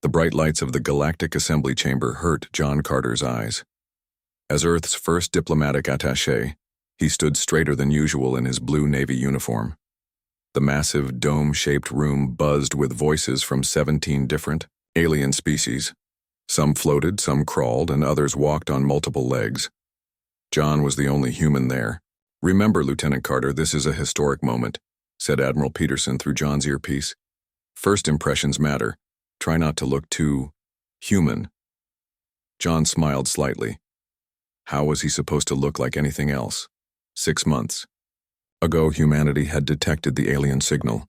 The bright lights of the Galactic Assembly chamber hurt John Carter's eyes. As Earth's first diplomatic attaché, he stood straighter than usual in his blue Navy uniform. The massive, dome-shaped room buzzed with voices from 17 different alien species. Some floated, some crawled, and others walked on multiple legs. John was the only human there. "Remember, Lieutenant Carter, this is a historic moment," said Admiral Peterson through John's earpiece. "First impressions matter. Try not to look too human." John smiled slightly. How was he supposed to look like anything else? 6 months ago, humanity had detected the alien signal.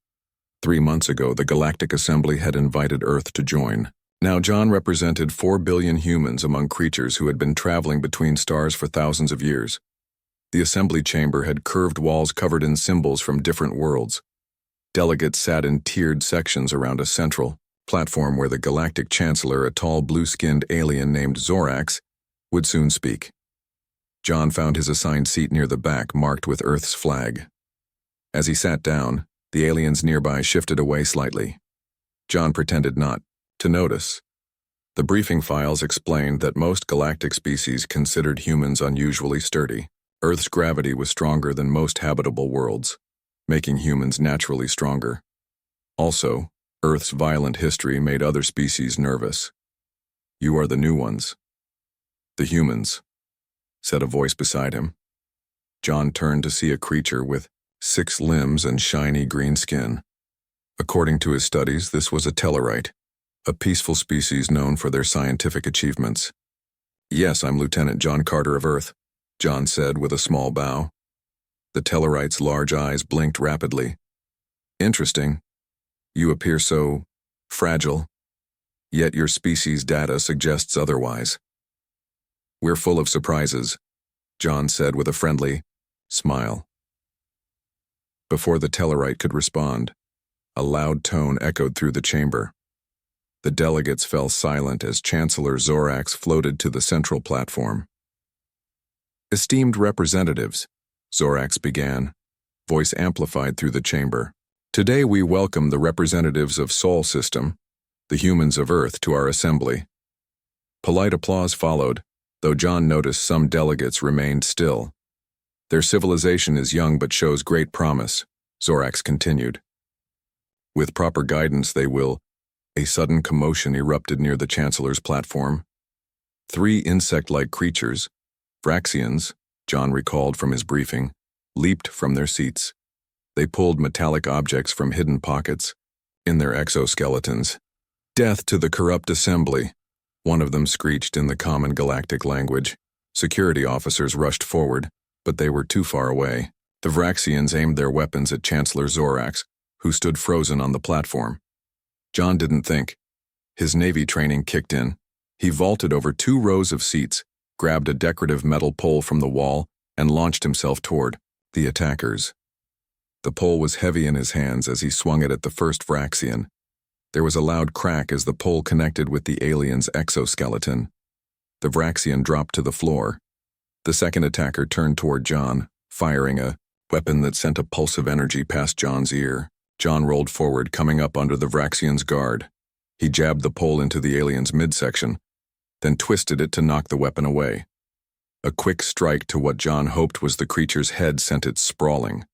3 months ago, the Galactic Assembly had invited Earth to join. Now John represented 4 billion humans among creatures who had been traveling between stars for thousands of years. The assembly chamber had curved walls covered in symbols from different worlds. Delegates sat in tiered sections around a central platform where the Galactic Chancellor, a tall blue-skinned alien named Zorax, would soon speak. John found his assigned seat near the back, marked with Earth's flag. As he sat down, the aliens nearby shifted away slightly. John pretended not to notice. The briefing files explained that most galactic species considered humans unusually sturdy. Earth's gravity was stronger than most habitable worlds, making humans naturally stronger. Also, Earth's violent history made other species nervous. "You are the new ones. The humans," said a voice beside him. John turned to see a creature with 6 limbs and shiny green skin. According to his studies, this was a Tellarite, a peaceful species known for their scientific achievements. "Yes, I'm Lieutenant John Carter of Earth," John said with a small bow. The Tellarite's large eyes blinked rapidly. "Interesting. You appear so fragile, yet your species data suggests otherwise." "We're full of surprises," John said with a friendly smile. Before the Tellarite could respond, a loud tone echoed through the chamber. The delegates fell silent as Chancellor Zorax floated to the central platform. "Esteemed representatives," Zorax began, voice amplified through the chamber. "Today we welcome the representatives of Sol System, the humans of Earth, to our assembly." Polite applause followed, though John noticed some delegates remained still. "Their civilization is young but shows great promise," Zorax continued. "With proper guidance they will—" A sudden commotion erupted near the Chancellor's platform. 3 insect-like creatures, Vraxians, John recalled from his briefing, leaped from their seats. They pulled metallic objects from hidden pockets in their exoskeletons. "Death to the corrupt assembly," one of them screeched in the common galactic language. Security officers rushed forward, but they were too far away. The Vraxians aimed their weapons at Chancellor Zorax, who stood frozen on the platform. John didn't think. His Navy training kicked in. He vaulted over 2 rows of seats, grabbed a decorative metal pole from the wall, and launched himself toward the attackers. The pole was heavy in his hands as he swung it at the first Vraxian. There was a loud crack as the pole connected with the alien's exoskeleton. The Vraxian dropped to the floor. The second attacker turned toward John, firing a weapon that sent a pulse of energy past John's ear. John rolled forward, coming up under the Vraxian's guard. He jabbed the pole into the alien's midsection, then twisted it to knock the weapon away. A quick strike to what John hoped was the creature's head sent it sprawling.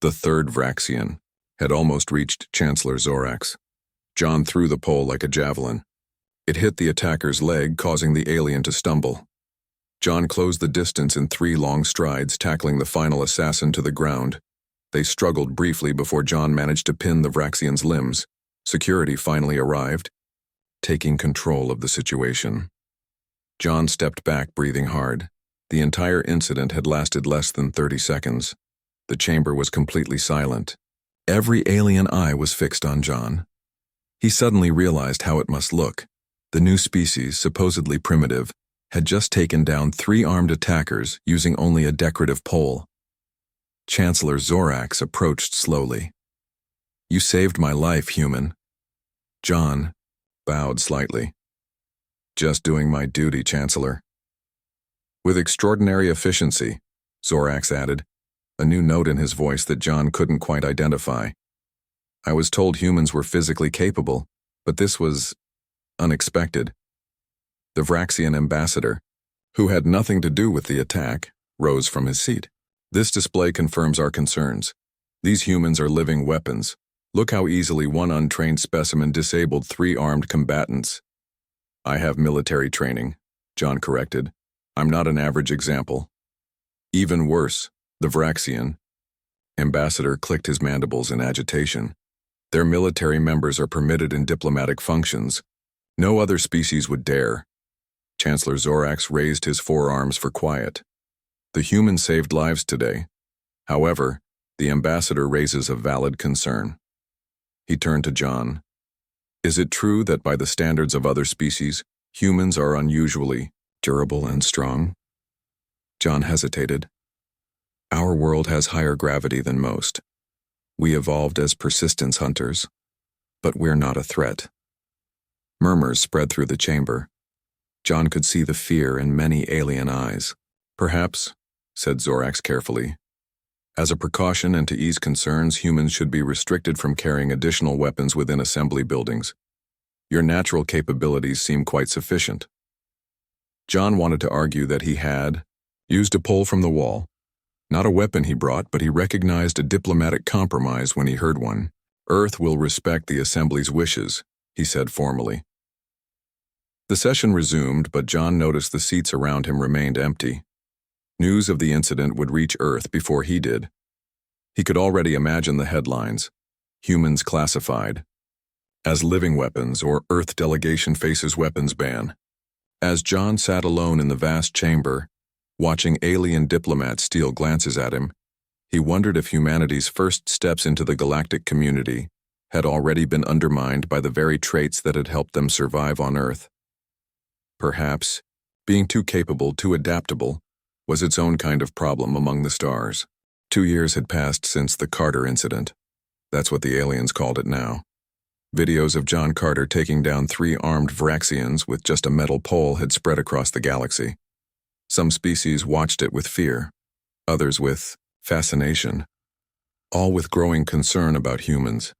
The third Vraxian had almost reached Chancellor Zorax. John threw the pole like a javelin. It hit the attacker's leg, causing the alien to stumble. John closed the distance in 3 long strides, tackling the final assassin to the ground. They struggled briefly before John managed to pin the Vraxian's limbs. Security finally arrived, taking control of the situation. John stepped back, breathing hard. The entire incident had lasted less than 30 seconds. The chamber was completely silent. Every alien eye was fixed on John. He suddenly realized how it must look. The new species, supposedly primitive, had just taken down 3 armed attackers using only a decorative pole. Chancellor Zorax approached slowly. "You saved my life, human." John bowed slightly. "Just doing my duty, Chancellor." "With extraordinary efficiency," Zorax added, a new note in his voice that John couldn't quite identify. "I was told humans were physically capable, but this was unexpected. The Vraxian ambassador, who had nothing to do with the attack, rose from his seat. This display confirms our concerns. These humans are living weapons. Look how easily one untrained specimen disabled 3 armed combatants. I have military training, John corrected. I'm not an average example. Even worse, the Vraxian ambassador clicked his mandibles in agitation. Their military members are permitted in diplomatic functions. No other species would dare. Chancellor Zorax raised his forearms for quiet. The human saved lives today. However, the ambassador raises a valid concern. He turned to John. Is it true that by the standards of other species, humans are unusually durable and strong? John hesitated. Our world has higher gravity than most. We evolved as persistence hunters, but we're not a threat. Murmurs spread through the chamber. John could see the fear in many alien eyes. Perhaps, said Zorax carefully, as a precaution and to ease concerns, humans should be restricted from carrying additional weapons within assembly buildings. Your natural capabilities seem quite sufficient. John wanted to argue that he had used a pole from the wall. Not a weapon he brought, but he recognized a diplomatic compromise when he heard one. Earth will respect the assembly's wishes, he said formally. The session resumed, but John noticed the seats around him remained empty. News of the incident would reach Earth before he did. He could already imagine the headlines. Humans classified as living weapons, or Earth delegation faces weapons ban. As John sat alone in the vast chamber, watching alien diplomats steal glances at him, he wondered if humanity's first steps into the galactic community had already been undermined by the very traits that had helped them survive on Earth. Perhaps, being too capable, too adaptable, was its own kind of problem among the stars. 2 years had passed since the Carter incident. That's what the aliens called it now. Videos of John Carter taking down 3 armed Vraxians with just a metal pole had spread across the galaxy. Some species watched it with fear, others with fascination, all with growing concern about humans.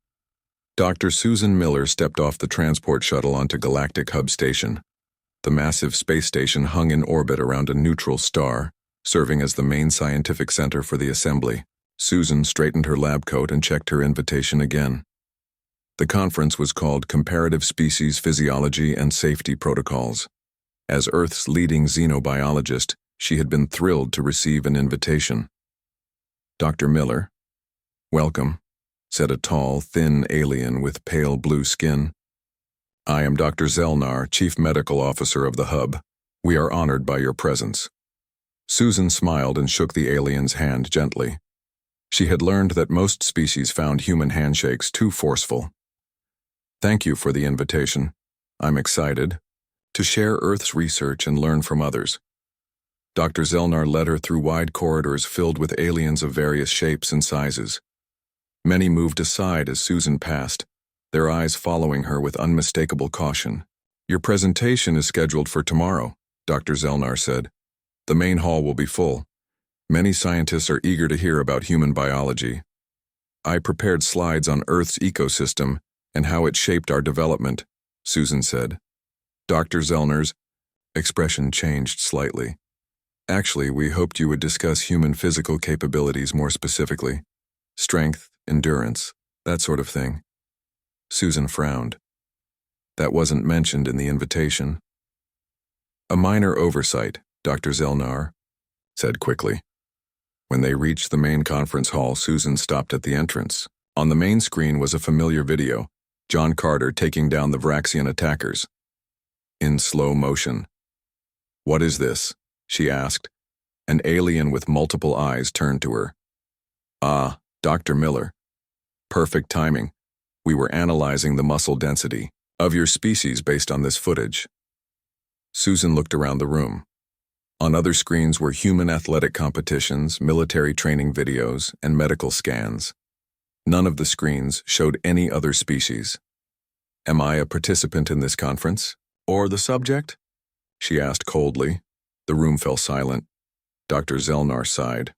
Dr. Susan Miller stepped off the transport shuttle onto Galactic Hub Station. The massive space station hung in orbit around a neutral star, serving as the main scientific center for the assembly. Susan straightened her lab coat and checked her invitation again. The conference was called Comparative Species Physiology and Safety Protocols. As Earth's leading xenobiologist, she had been thrilled to receive an invitation. Dr. Miller, welcome, said a tall, thin alien with pale blue skin. I am Dr. Zelnar, Chief Medical Officer of the Hub. We are honored by your presence. Susan smiled and shook the alien's hand gently. She had learned that most species found human handshakes too forceful. Thank you for the invitation. I'm excited to share Earth's research and learn from others. Dr. Zelnar led her through wide corridors filled with aliens of various shapes and sizes. Many moved aside as Susan passed, their eyes following her with unmistakable caution. Your presentation is scheduled for tomorrow, Dr. Zelnar said. The main hall will be full. Many scientists are eager to hear about human biology. I prepared slides on Earth's ecosystem and how it shaped our development, Susan said. Dr. Zelnar's expression changed slightly. Actually, we hoped you would discuss human physical capabilities more specifically. Strength, endurance, that sort of thing. Susan frowned. That wasn't mentioned in the invitation. A minor oversight, Dr. Zelnar said quickly. When they reached the main conference hall, Susan stopped at the entrance. On the main screen was a familiar video, John Carter taking down the Vraxian attackers. In slow motion. What is this? She asked. An alien with multiple eyes turned to her. Ah, Dr. Miller. Perfect timing. We were analyzing the muscle density of your species based on this footage. Susan looked around the room. On other screens were human athletic competitions, military training videos, and medical scans. None of the screens showed any other species. Am I a participant in this conference? Or the subject? She asked coldly. The room fell silent. Dr. Zelnar sighed.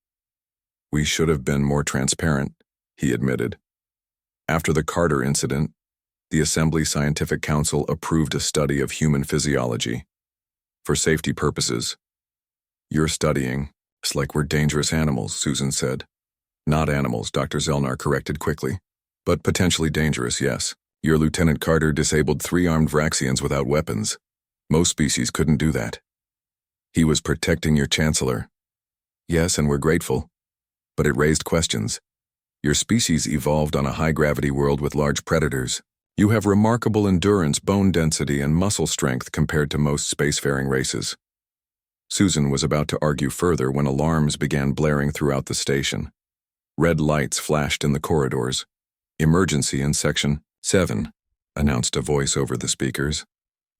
We should have been more transparent, he admitted. After the Carter incident, The Assembly Scientific Council approved a study of human physiology. For safety purposes. You're studying. It's like we're dangerous animals, Susan said. Not animals, Dr. Zelnar corrected quickly. But potentially dangerous, yes. Your Lieutenant Carter disabled 3 armed Vraxians without weapons. Most species couldn't do that. He was protecting your Chancellor. Yes, and we're grateful. But it raised questions. Your species evolved on a high-gravity world with large predators. You have remarkable endurance, bone density, and muscle strength compared to most spacefaring races. Susan was about to argue further when alarms began blaring throughout the station. Red lights flashed in the corridors. Emergency in Section 7, announced a voice over the speakers.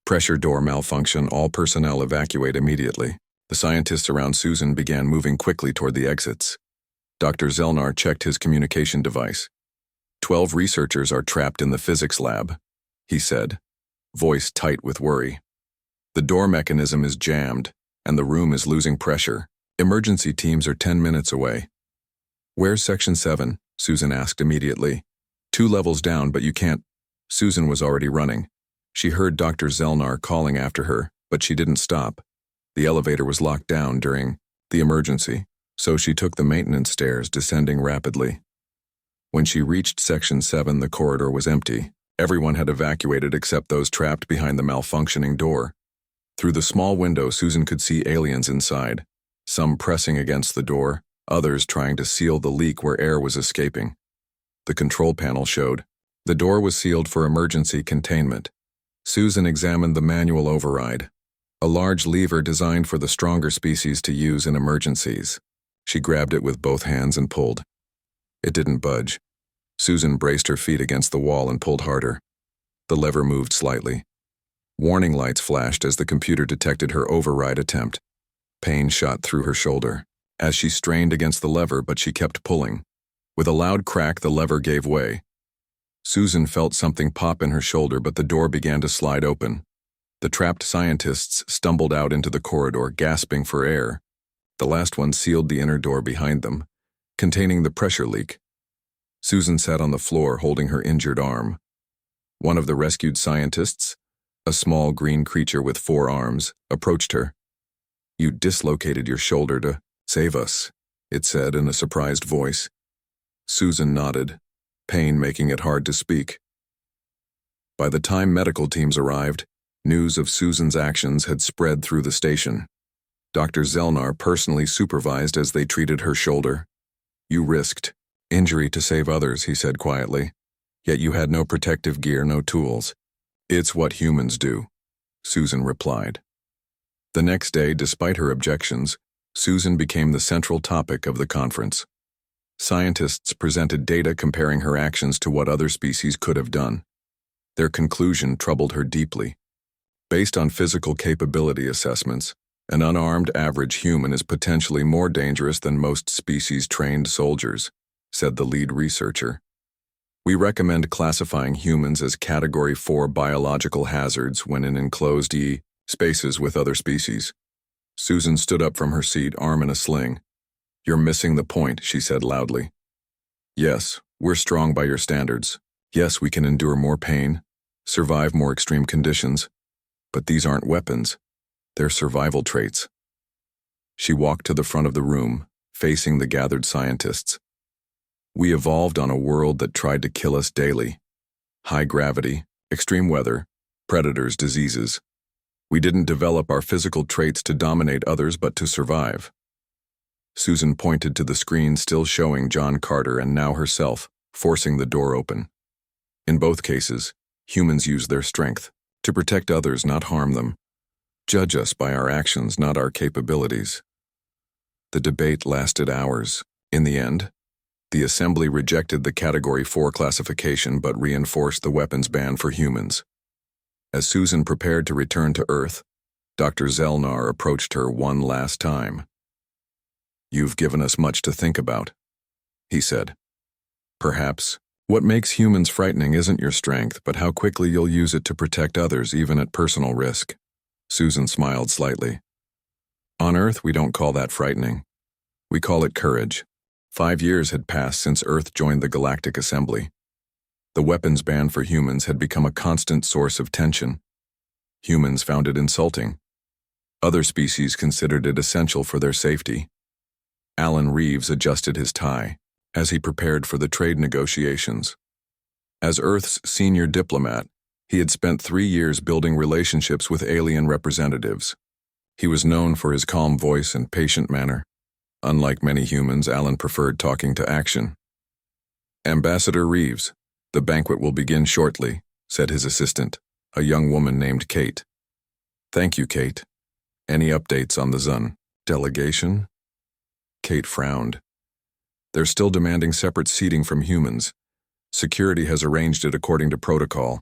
Pressure door malfunction, all personnel evacuate immediately. The scientists around Susan began moving quickly toward the exits. Dr. Zelnar checked his communication device. 12 researchers are trapped in the physics lab, he said, voice tight with worry. The door mechanism is jammed, and the room is losing pressure. Emergency teams are 10 minutes away. Where's Section 7? Susan asked immediately. 2 levels down, but you can't. Susan was already running. She heard Dr. Zelnar calling after her, but she didn't stop. The elevator was locked down during the emergency, so she took the maintenance stairs, descending rapidly. When she reached Section 7, the corridor was empty. Everyone had evacuated except those trapped behind the malfunctioning door. Through the small window, Susan could see aliens inside, some pressing against the door, others trying to seal the leak where air was escaping. The control panel showed. The door was sealed for emergency containment. Susan examined the manual override, a large lever designed for the stronger species to use in emergencies. She grabbed it with both hands and pulled. It didn't budge. Susan braced her feet against the wall and pulled harder. The lever moved slightly. Warning lights flashed as the computer detected her override attempt. Pain shot through her shoulder as she strained against the lever, but she kept pulling. With a loud crack, the lever gave way. Susan felt something pop in her shoulder, but the door began to slide open. The trapped scientists stumbled out into the corridor, gasping for air. The last one sealed the inner door behind them, containing the pressure leak. Susan sat on the floor holding her injured arm. One of the rescued scientists, a small green creature with 4 arms, approached her. You dislocated your shoulder to save us, it said in a surprised voice. Susan nodded, pain making it hard to speak. By the time medical teams arrived, news of Susan's actions had spread through the station. Dr. Zelnar personally supervised as they treated her shoulder. You risked injury to save others, he said quietly. Yet you had no protective gear, no tools. It's what humans do, Susan replied. The next day, despite her objections, Susan became the central topic of the conference. Scientists presented data comparing her actions to what other species could have done. Their conclusion troubled her deeply. Based on physical capability assessments, an unarmed average human is potentially more dangerous than most species-trained soldiers, said the lead researcher. We recommend classifying humans as Category 4 biological hazards when in enclosed spaces with other species. Susan stood up from her seat, arm in a sling. You're missing the point, she said loudly. Yes, we're strong by your standards. Yes, we can endure more pain, survive more extreme conditions. But these aren't weapons. They're survival traits. She walked to the front of the room, facing the gathered scientists. We evolved on a world that tried to kill us daily. High gravity, extreme weather, predators, diseases. We didn't develop our physical traits to dominate others but to survive. Susan pointed to the screen still showing John Carter and now herself, forcing the door open. In both cases, humans use their strength to protect others, not harm them. Judge us by our actions, not our capabilities. The debate lasted hours. In the end, the Assembly rejected the Category 4 classification but reinforced the weapons ban for humans. As Susan prepared to return to Earth, Dr. Zelnar approached her one last time. You've given us much to think about, he said. Perhaps what makes humans frightening isn't your strength, but how quickly you'll use it to protect others, even at personal risk. Susan smiled slightly. On Earth, we don't call that frightening. We call it courage. 5 years had passed since Earth joined the Galactic Assembly. The weapons ban for humans had become a constant source of tension. Humans found it insulting. Other species considered it essential for their safety. Alan Reeves adjusted his tie as he prepared for the trade negotiations. As Earth's senior diplomat, he had spent 3 years building relationships with alien representatives. He was known for his calm voice and patient manner. Unlike many humans, Alan preferred talking to action. "Ambassador Reeves, the banquet will begin shortly," said his assistant, a young woman named Kate. "Thank you, Kate. Any updates on the Zun delegation?" Kate frowned. "They're still demanding separate seating from humans. Security has arranged it according to protocol."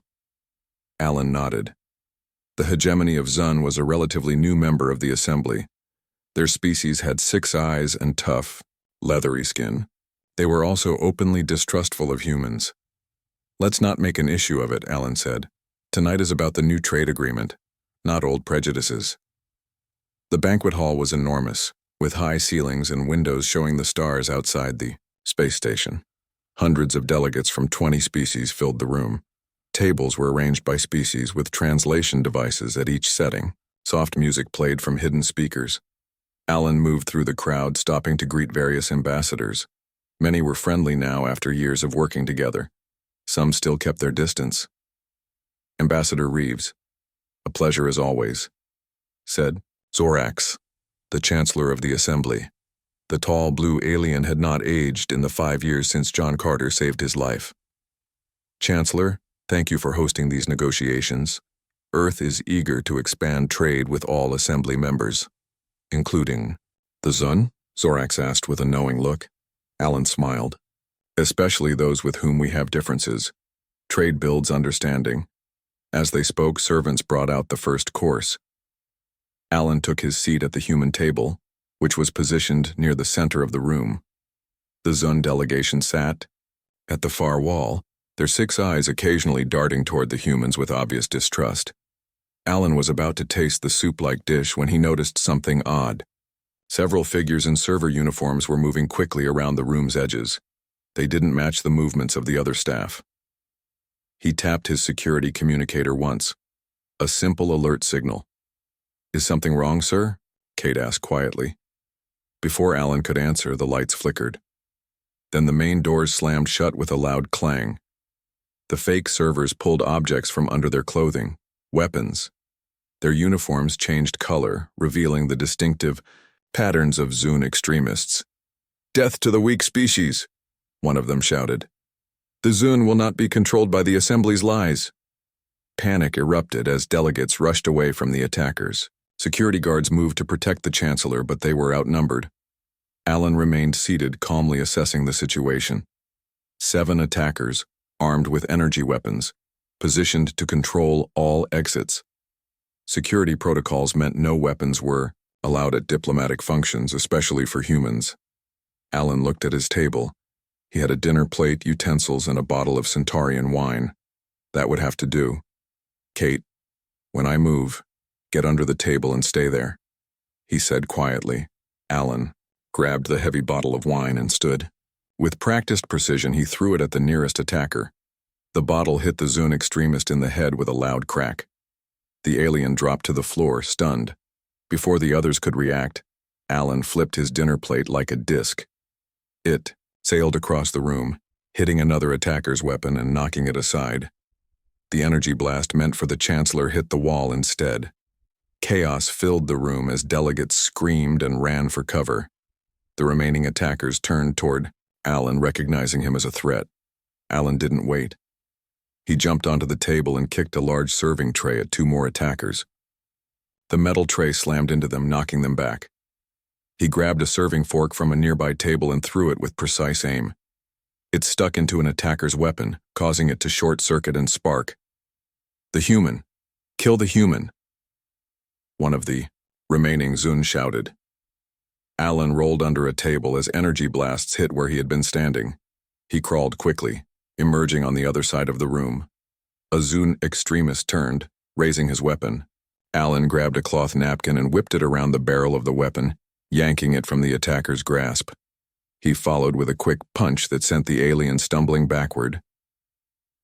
Alan nodded. The hegemony of Zun was a relatively new member of the assembly. Their species had 6 eyes and tough, leathery skin. They were also openly distrustful of humans. "Let's not make an issue of it," Alan said. "Tonight is about the new trade agreement, not old prejudices." The banquet hall was enormous, with high ceilings and windows showing the stars outside the space station. Hundreds of delegates from 20 species filled the room. Tables were arranged by species with translation devices at each setting. Soft music played from hidden speakers. Alan moved through the crowd, stopping to greet various ambassadors. Many were friendly now after years of working together. Some still kept their distance. "Ambassador Reeves, a pleasure as always," said Zorax, the Chancellor of the Assembly. The tall blue alien had not aged in the 5 years since John Carter saved his life. "Chancellor, thank you for hosting these negotiations. Earth is eager to expand trade with all Assembly members, including the Zun?" Zorax asked with a knowing look. Alan smiled. "Especially those with whom we have differences. Trade builds understanding." As they spoke, servants brought out the first course. Alan took his seat at the human table, which was positioned near the center of the room. The Zun delegation sat at the far wall, their 6 eyes occasionally darting toward the humans with obvious distrust. Alan was about to taste the soup-like dish when he noticed something odd. Several figures in server uniforms were moving quickly around the room's edges. They didn't match the movements of the other staff. He tapped his security communicator once. A simple alert signal. "Is something wrong, sir?" Kate asked quietly. Before Alan could answer, the lights flickered. Then the main doors slammed shut with a loud clang. The fake servers pulled objects from under their clothing, weapons. Their uniforms changed color, revealing the distinctive patterns of Zun extremists. "Death to the weak species," one of them shouted. "The Zun will not be controlled by the Assembly's lies." Panic erupted as delegates rushed away from the attackers. Security guards moved to protect the Chancellor, but they were outnumbered. Alan remained seated, calmly assessing the situation. 7 attackers, armed with energy weapons, positioned to control all exits. Security protocols meant no weapons were allowed at diplomatic functions, especially for humans. Alan looked at his table. He had a dinner plate, utensils, and a bottle of Centaurian wine. That would have to do. "Kate, when I move, get under the table and stay there," he said quietly. Alan grabbed the heavy bottle of wine and stood. With practiced precision, he threw it at the nearest attacker. The bottle hit the Zun extremist in the head with a loud crack. The alien dropped to the floor, stunned. Before the others could react, Alan flipped his dinner plate like a disc. It sailed across the room, hitting another attacker's weapon and knocking it aside. The energy blast meant for the Chancellor hit the wall instead. Chaos filled the room as delegates screamed and ran for cover. The remaining attackers turned toward Alan, recognizing him as a threat. Alan didn't wait. He jumped onto the table and kicked a large serving tray at 2 more attackers. The metal tray slammed into them, knocking them back. He grabbed a serving fork from a nearby table and threw it with precise aim. It stuck into an attacker's weapon, causing it to short-circuit and spark. "The human! Kill the human!" one of the remaining Zun shouted. Alan rolled under a table as energy blasts hit where he had been standing. He crawled quickly, emerging on the other side of the room. A Zun extremist turned, raising his weapon. Alan grabbed a cloth napkin and whipped it around the barrel of the weapon, yanking it from the attacker's grasp. He followed with a quick punch that sent the alien stumbling backward.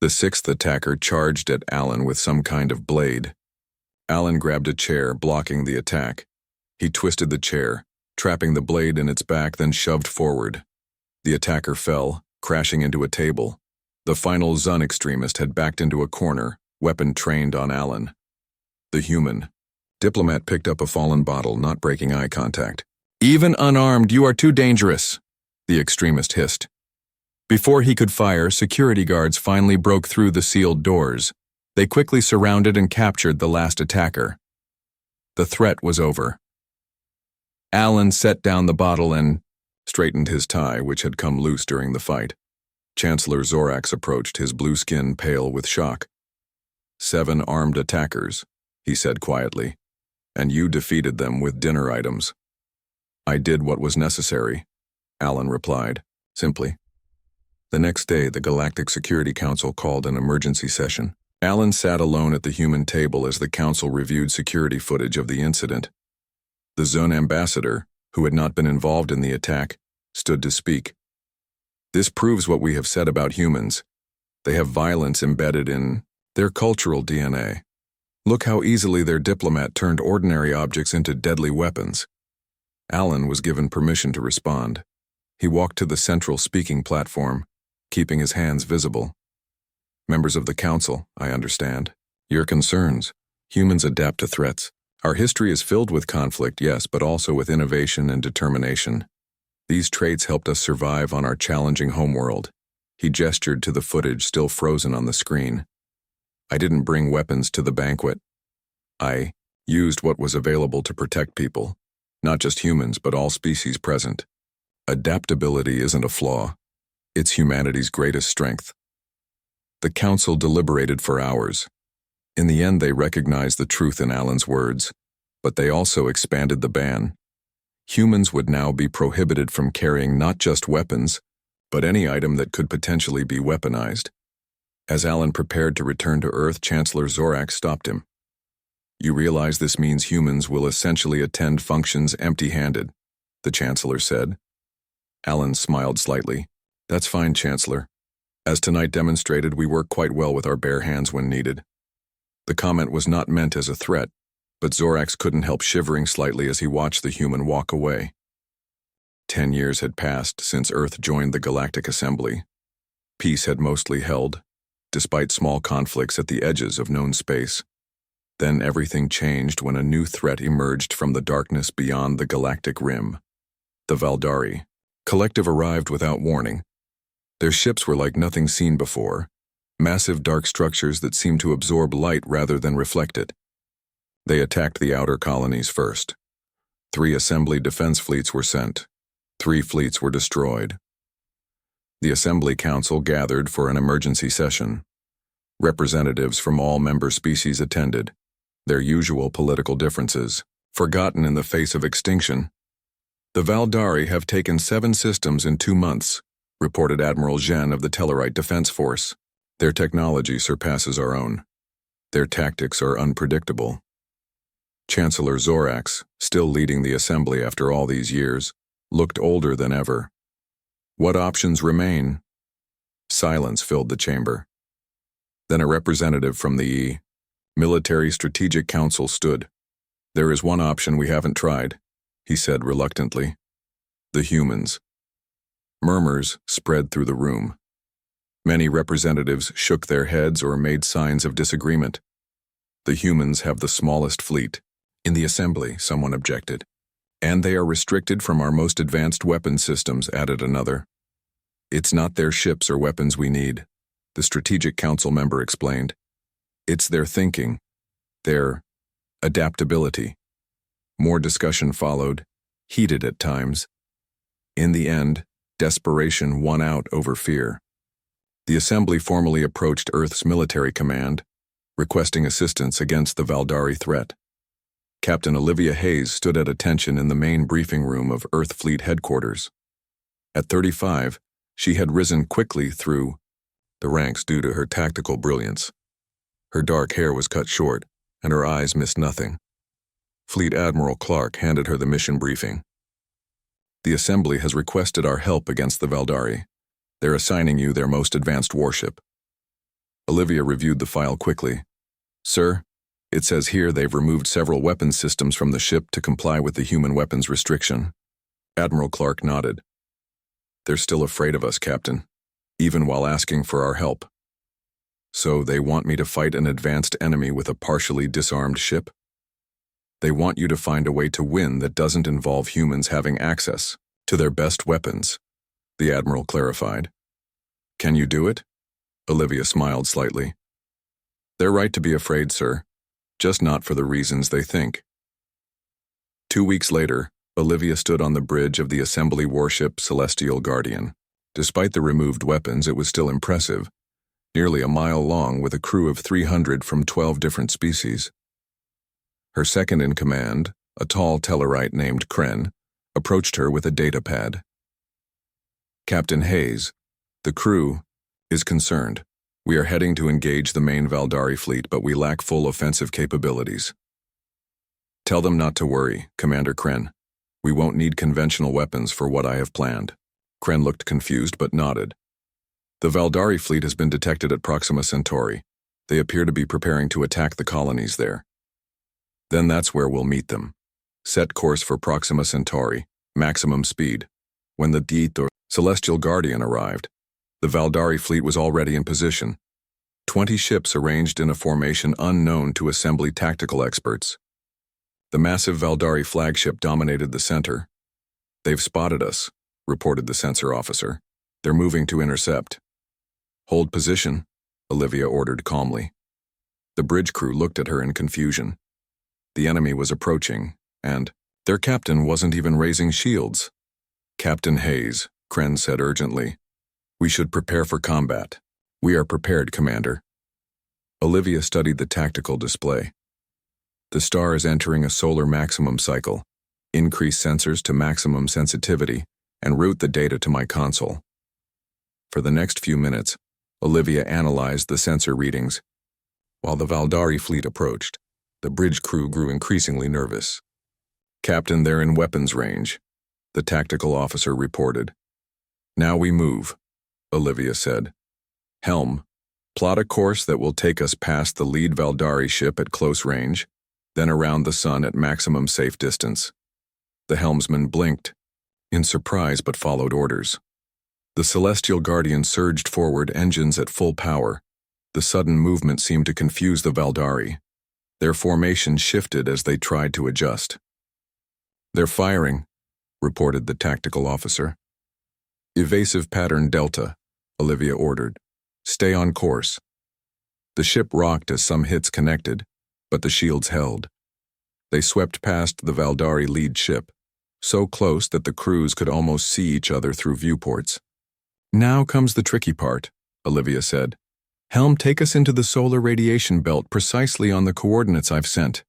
The sixth attacker charged at Alan with some kind of blade. Alan grabbed a chair, blocking the attack. He twisted the chair, trapping the blade in its back, then shoved forward. The attacker fell, crashing into a table. The final Zun extremist had backed into a corner, weapon trained on Alan. The human diplomat picked up a fallen bottle, not breaking eye contact. "Even unarmed, you are too dangerous," the extremist hissed. Before he could fire, security guards finally broke through the sealed doors. They quickly surrounded and captured the last attacker. The threat was over. Alan set down the bottle and straightened his tie, which had come loose during the fight. Chancellor Zorax approached, his blue skin pale with shock. "7 armed attackers," he said quietly, "and you defeated them with dinner items." "I did what was necessary," Alan replied, simply. The next day, the Galactic Security Council called an emergency session. Alan sat alone at the human table as the council reviewed security footage of the incident. The Zone ambassador, who had not been involved in the attack, stood to speak. "This proves what we have said about humans. They have violence embedded in their cultural DNA. Look how easily their diplomat turned ordinary objects into deadly weapons." Alan was given permission to respond. He walked to the central speaking platform, keeping his hands visible. "Members of the council, I understand your concerns. Humans adapt to threats. Our history is filled with conflict, yes, but also with innovation and determination. These traits helped us survive on our challenging homeworld." He gestured to the footage still frozen on the screen. "I didn't bring weapons to the banquet. I used what was available to protect people, not just humans, but all species present. Adaptability isn't a flaw. It's humanity's greatest strength." The council deliberated for hours. In the end, they recognized the truth in Alan's words, but they also expanded the ban. Humans would now be prohibited from carrying not just weapons, but any item that could potentially be weaponized. As Alan prepared to return to Earth, Chancellor Zorax stopped him. "You realize this means humans will essentially attend functions empty-handed," the Chancellor said. Alan smiled slightly. "That's fine, Chancellor. As tonight demonstrated, we work quite well with our bare hands when needed." The comment was not meant as a threat, but Zorax couldn't help shivering slightly as he watched the human walk away. 10 years had passed since Earth joined the Galactic Assembly. Peace had mostly held, despite small conflicts at the edges of known space. Then everything changed when a new threat emerged from the darkness beyond the galactic rim. The Valdari Collective arrived without warning. Their ships were like nothing seen before, massive dark structures that seemed to absorb light rather than reflect it. They attacked the outer colonies first. 3 assembly defense fleets were sent. 3 fleets were destroyed. The Assembly Council gathered for an emergency session. Representatives from all member species attended, their usual political differences forgotten in the face of extinction. "The Valdari have taken 7 systems in 2 months, reported Admiral Zhen of the Tellarite Defense Force. "Their technology surpasses our own. Their tactics are unpredictable." Chancellor Zorax, still leading the assembly after all these years, looked older than ever. "What options remain?" Silence filled the chamber. Then a representative from the Military Strategic Council stood. "There is one option we haven't tried," he said reluctantly. "The humans." Murmurs spread through the room. Many representatives shook their heads or made signs of disagreement. "The humans have the smallest fleet." In the assembly, someone objected. "And they are restricted from our most advanced weapon systems," added another. "It's not their ships or weapons we need," the Strategic Council member explained. "It's their thinking, their adaptability." More discussion followed, heated at times. In the end, desperation won out over fear. The assembly formally approached Earth's military command, requesting assistance against the Valdari threat. Captain Olivia Hayes stood at attention in the main briefing room of Earth Fleet headquarters. At 35, she had risen quickly through the ranks due to her tactical brilliance. Her dark hair was cut short, and her eyes missed nothing. Fleet Admiral Clark handed her the mission briefing. "The Assembly has requested our help against the Valdari. They're assigning you their most advanced warship." Olivia reviewed the file quickly. Sir, it says here they've removed several weapons systems from the ship to comply with the human weapons restriction. Admiral Clark nodded. They're still afraid of us, Captain, even while asking for our help. So they want me to fight an advanced enemy with a partially disarmed ship? They want you to find a way to win that doesn't involve humans having access to their best weapons, the Admiral clarified. Can you do it? Olivia smiled slightly. They're right to be afraid, sir, just not for the reasons they think. 2 weeks later, Olivia stood on the bridge of the assembly warship Celestial Guardian. Despite the removed weapons, it was still impressive, nearly a mile long with a crew of 300 from 12 different species. Her second-in-command, a tall Tellarite named Kren, approached her with a data pad. Captain Hayes, the crew is concerned. We are heading to engage the main Valdari fleet, but we lack full offensive capabilities. Tell them not to worry, Commander Kren. We won't need conventional weapons for what I have planned. Kren looked confused but nodded. The Valdari fleet has been detected at Proxima Centauri. They appear to be preparing to attack the colonies there. Then that's where we'll meet them. Set course for Proxima Centauri, maximum speed. When the Dito Celestial Guardian arrived, the Valdari fleet was already in position. 20 ships arranged in a formation unknown to assembly tactical experts. The massive Valdari flagship dominated the center. They've spotted us, reported the sensor officer. They're moving to intercept. Hold position, Olivia ordered calmly. The bridge crew looked at her in confusion. The enemy was approaching, and their captain wasn't even raising shields. Captain Hayes, Kren said urgently. We should prepare for combat. We are prepared, Commander. Olivia studied the tactical display. The star is entering a solar maximum cycle. Increase sensors to maximum sensitivity and route the data to my console. For the next few minutes, Olivia analyzed the sensor readings. While the Valdari fleet approached, the bridge crew grew increasingly nervous. Captain, they're in weapons range, the tactical officer reported. Now we move, Olivia said. Helm, plot a course that will take us past the lead Valdari ship at close range, then around the sun at maximum safe distance. The helmsman blinked, in surprise, but followed orders. The Celestial Guardian surged forward, engines at full power. The sudden movement seemed to confuse the Valdari. Their formation shifted as they tried to adjust. They're firing, reported the tactical officer. Evasive pattern Delta, Olivia ordered. Stay on course. The ship rocked as some hits connected, but the shields held. They swept past the Valdari lead ship, so close that the crews could almost see each other through viewports. Now comes the tricky part, Olivia said. Helm, take us into the solar radiation belt precisely on the coordinates I've sent.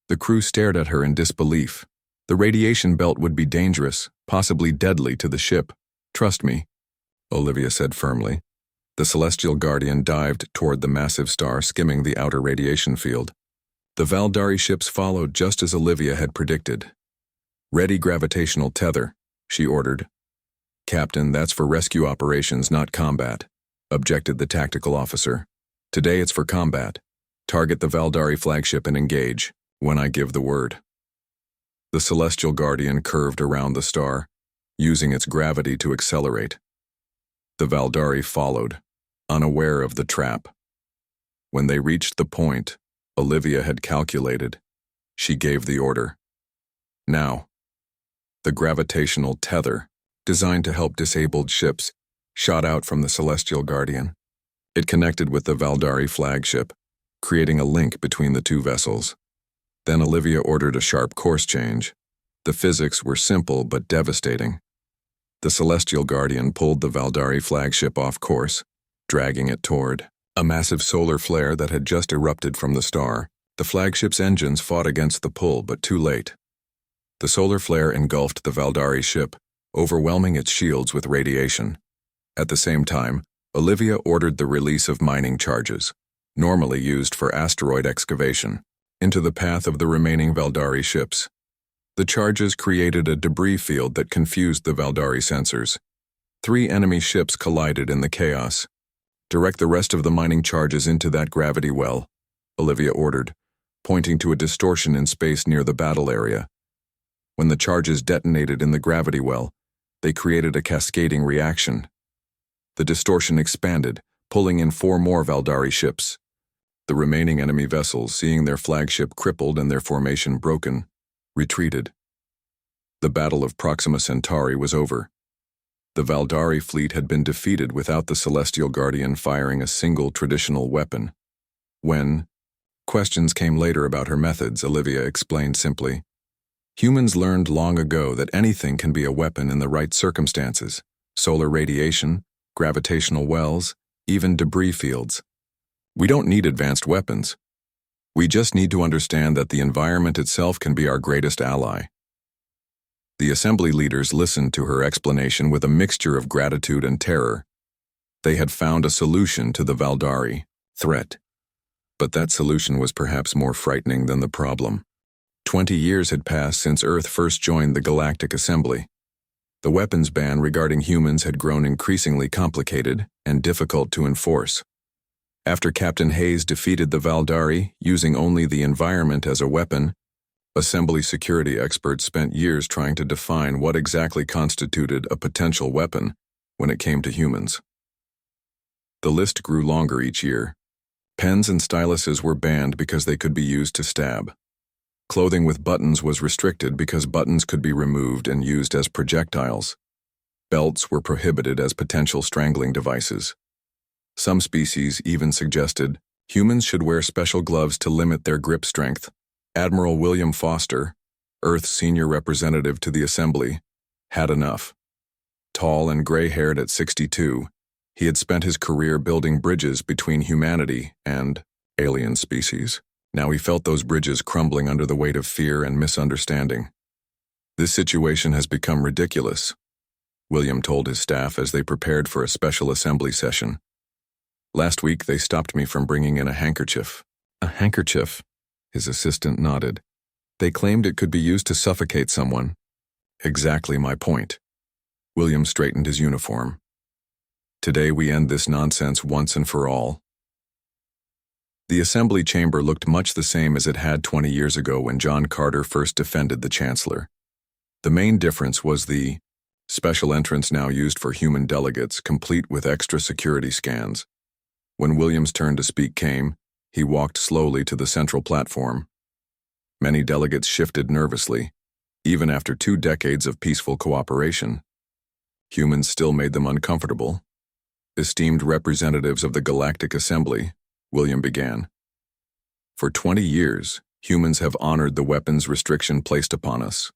The crew stared at her in disbelief. The radiation belt would be dangerous, possibly deadly to the ship. Trust me, Olivia said firmly. The Celestial Guardian dived toward the massive star, skimming the outer radiation field. The Valdari ships followed just as Olivia had predicted. Ready gravitational tether, she ordered. Captain, that's for rescue operations, not combat, objected the tactical officer. Today it's for combat. Target the Valdari flagship and engage, when I give the word. The Celestial Guardian curved around the star, using its gravity to accelerate. The Valdari followed, unaware of the trap. When they reached the point Olivia had calculated, she gave the order. Now. The gravitational tether, designed to help disabled ships, shot out from the Celestial Guardian. It connected with the Valdari flagship, creating a link between the two vessels. Then Olivia ordered a sharp course change. The physics were simple but devastating. The Celestial Guardian pulled the Valdari flagship off course, dragging it toward a massive solar flare that had just erupted from the star. The flagship's engines fought against the pull, but too late. The solar flare engulfed the Valdari ship, overwhelming its shields with radiation. At the same time, Olivia ordered the release of mining charges, normally used for asteroid excavation, into the path of the remaining Valdari ships. The charges created a debris field that confused the Valdari sensors. 3 enemy ships collided in the chaos. Direct the rest of the mining charges into that gravity well, Olivia ordered, pointing to a distortion in space near the battle area. When the charges detonated in the gravity well, they created a cascading reaction. The distortion expanded, pulling in 4 more Valdari ships. The remaining enemy vessels, seeing their flagship crippled and their formation broken, retreated. The Battle of Proxima Centauri was over. The Valdari fleet had been defeated without the Celestial Guardian firing a single traditional weapon. When questions came later about her methods, Olivia explained simply, "Humans learned long ago that anything can be a weapon in the right circumstances: solar radiation, gravitational wells, even debris fields. We don't need advanced weapons. We just need to understand that the environment itself can be our greatest ally." The assembly leaders listened to her explanation with a mixture of gratitude and terror. They had found a solution to the Valdari threat. But that solution was perhaps more frightening than the problem. 20 years had passed since Earth first joined the Galactic Assembly. The weapons ban regarding humans had grown increasingly complicated and difficult to enforce. After Captain Hayes defeated the Valdari using only the environment as a weapon, Assembly security experts spent years trying to define what exactly constituted a potential weapon when it came to humans. The list grew longer each year. Pens and styluses were banned because they could be used to stab. Clothing with buttons was restricted because buttons could be removed and used as projectiles. Belts were prohibited as potential strangling devices. Some species even suggested humans should wear special gloves to limit their grip strength. Admiral William Foster, Earth's senior representative to the Assembly, had enough. Tall and gray-haired at 62, he had spent his career building bridges between humanity and alien species. Now he felt those bridges crumbling under the weight of fear and misunderstanding. "This situation has become ridiculous," William told his staff as they prepared for a special assembly session. "Last week they stopped me from bringing in a handkerchief." "A handkerchief?" His assistant nodded. "They claimed it could be used to suffocate someone." "Exactly my point." William straightened his uniform. "Today we end this nonsense once and for all." The assembly chamber looked much the same as it had 20 years ago when John Carter first defended the Chancellor. The main difference was the special entrance now used for human delegates, complete with extra security scans. When William's turn to speak came, he walked slowly to the central platform. Many delegates shifted nervously, even after 2 decades of peaceful cooperation. Humans still made them uncomfortable. "Esteemed representatives of the Galactic Assembly," William began. "For 20 years, humans have honored the weapons restriction placed upon us.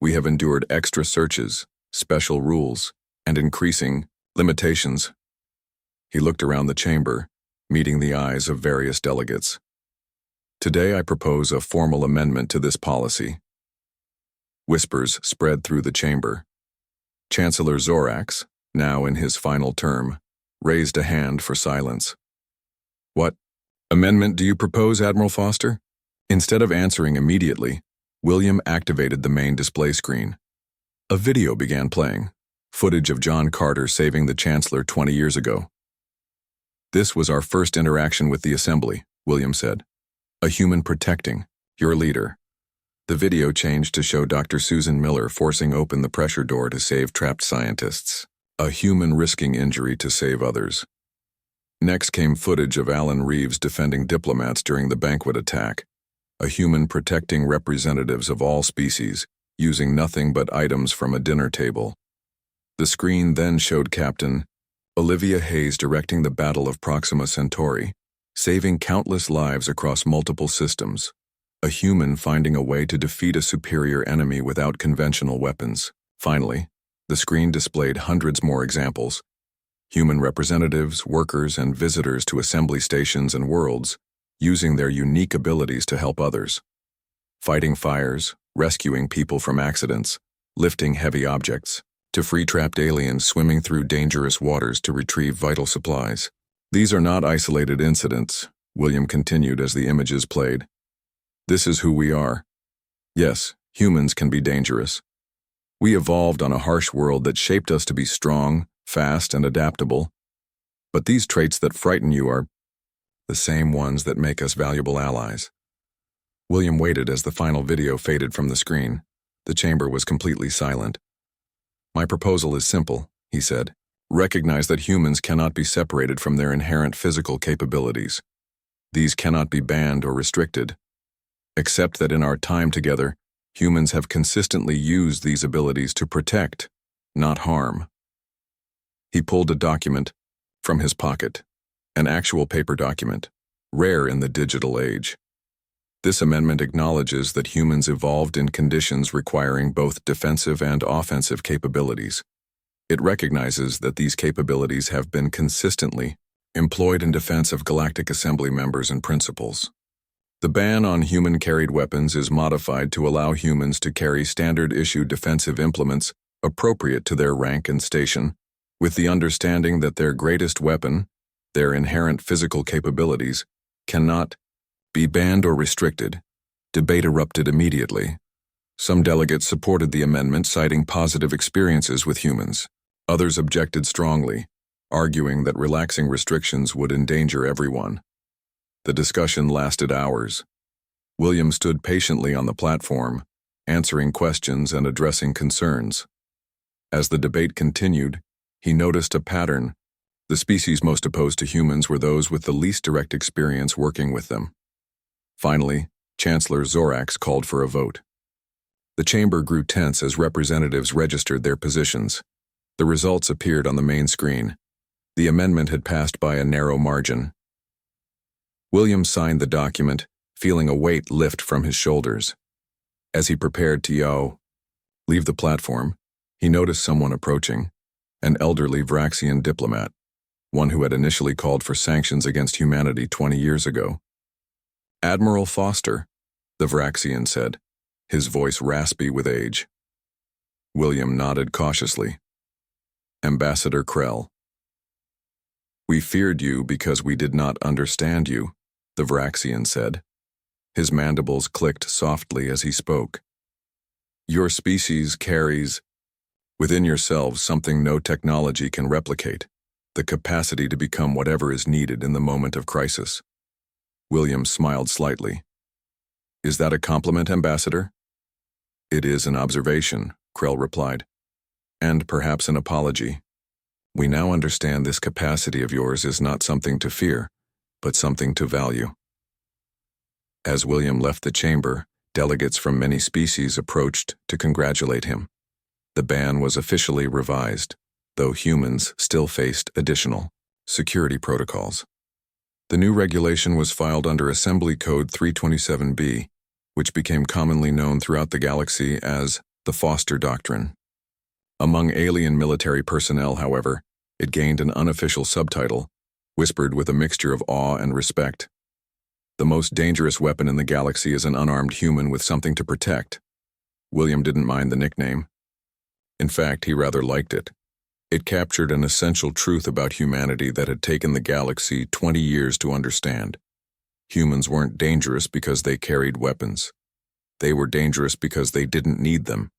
We have endured extra searches, special rules, and increasing limitations." He looked around the chamber, meeting the eyes of various delegates. "Today I propose a formal amendment to this policy." Whispers spread through the chamber. Chancellor Zorax, now in his final term, raised a hand for silence. "What amendment do you propose, Admiral Foster?" Instead of answering immediately, William activated the main display screen. A video began playing, footage of John Carter saving the Chancellor 20 years ago. "This was our first interaction with the Assembly," William said. "A human protecting your leader." The video changed to show Dr. Susan Miller forcing open the pressure door to save trapped scientists. A human risking injury to save others. Next came footage of Alan Reeves defending diplomats during the banquet attack. A human protecting representatives of all species, using nothing but items from a dinner table. The screen then showed Captain Olivia Hayes directing the Battle of Proxima Centauri, saving countless lives across multiple systems. A human finding a way to defeat a superior enemy without conventional weapons. Finally, the screen displayed hundreds more examples. Human representatives, workers, and visitors to assembly stations and worlds, using their unique abilities to help others. Fighting fires, rescuing people from accidents, lifting heavy objects, to free trapped aliens swimming through dangerous waters to retrieve vital supplies. "These are not isolated incidents," William continued as the images played. "This is who we are. Yes, humans can be dangerous. We evolved on a harsh world that shaped us to be strong, fast, and adaptable. But these traits that frighten you are the same ones that make us valuable allies. William waited as the final video faded from the screen. The chamber was completely silent. My proposal is simple, he said. Recognize that humans cannot be separated from their inherent physical capabilities. These cannot be banned or restricted. Accept that in our time together, humans have consistently used these abilities to protect, not harm. He pulled a document from his pocket, an actual paper document, rare in the digital age. This amendment acknowledges that humans evolved in conditions requiring both defensive and offensive capabilities. It recognizes that these capabilities have been consistently employed in defense of Galactic Assembly members and principals. The ban on human-carried weapons is modified to allow humans to carry standard-issue defensive implements appropriate to their rank and station, with the understanding that their greatest weapon, their inherent physical capabilities, cannot be banned or restricted. Debate erupted immediately. Some delegates supported the amendment, citing positive experiences with humans. Others objected strongly, arguing that relaxing restrictions would endanger everyone. The discussion lasted hours. William stood patiently on the platform, answering questions and addressing concerns. As the debate continued, he noticed a pattern. The species most opposed to humans were those with the least direct experience working with them. Finally, Chancellor Zorax called for a vote. The chamber grew tense as representatives registered their positions. The results appeared on the main screen. The amendment had passed by a narrow margin. William signed the document, feeling a weight lift from his shoulders. As he prepared to leave the platform, he noticed someone approaching, an elderly Vraxian diplomat, one who had initially called for sanctions against humanity 20 years ago. Admiral Foster, the Vraxian said, his voice raspy with age. William nodded cautiously. Ambassador Krell. We feared you because we did not understand you, the Vraxian said. His mandibles clicked softly as he spoke. Your species carries within yourselves something no technology can replicate, the capacity to become whatever is needed in the moment of crisis. William smiled slightly. Is that a compliment, Ambassador? It is an observation, Krell replied, and perhaps an apology. We now understand this capacity of yours is not something to fear, but something to value. As William left the chamber, delegates from many species approached to congratulate him. The ban was officially revised, though humans still faced additional security protocols. The new regulation was filed under Assembly Code 327B, which became commonly known throughout the galaxy as the Foster Doctrine. Among alien military personnel, however, it gained an unofficial subtitle, whispered with a mixture of awe and respect. The most dangerous weapon in the galaxy is an unarmed human with something to protect. William didn't mind the nickname. In fact, he rather liked it. It captured an essential truth about humanity that had taken the galaxy 20 years to understand. Humans weren't dangerous because they carried weapons. They were dangerous because they didn't need them.